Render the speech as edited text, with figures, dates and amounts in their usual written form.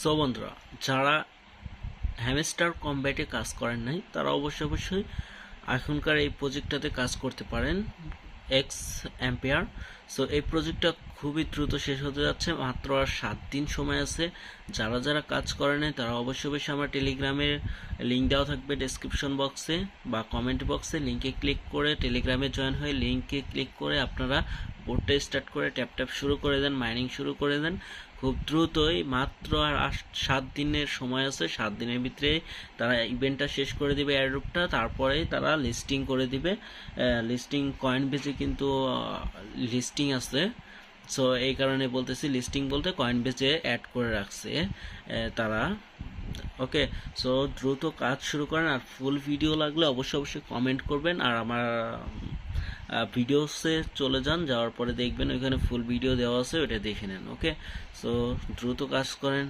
So বন্ধুরা, যারা hamster কম্ব্যাটে কাজ করেন নাই তারা অবশ্যই এখনকার এই প্রজেক্টটাতে কাজ করতে পারেন। X ampere. সো এই প্রজেক্টটা খুবই দ্রুত শেষ হতে যাচ্ছে, মাত্র আর 7 দিন সময় আছে। যারা যারা কাজ করে নাই তারা অবশ্যই আমার টেলিগ্রামের লিঙ্ক দেওয়া থাকবে ডেসক্রিপশন বক্সে বা কমেন্ট বক্সে, লিঙ্কে ক্লিক করে টেলিগ্রামে জয়েন হয়ে লিঙ্কে ক্লিক করে আপনারা বোর্ডটা স্টার্ট করে ট্যাপ শুরু করে দেন, মাইনিং শুরু করে দেন। খুব দ্রুতই, মাত্র আর 7 দিনের সময় আছে। 7 দিনের ভিতরে তারা ইভেন্টটা শেষ করে দিবে এয়ারড্রপটা, তারপরেই তারা লিস্টিং করে দিবে। লিস্টিং কয়েন বেজে কিন্তু লিস্টিং আছে। সো এই কারণে বলতেছি, লিস্টিং বলতে কয়েন বেজে অ্যাড করে রাখছে তারা। ওকে, সো দ্রুত কাজ শুরু করেন। আর ফুল ভিডিও লাগলে অবশ্যই কমেন্ট করবেন। আর আমার ভিডিওসে চলে যান, যাওয়ার পরে দেখবেন ওইখানে ফুল ভিডিও দেওয়া আছে, ওইটা দেখে নেন। ওকে, সো দ্রুত কাজ করেন।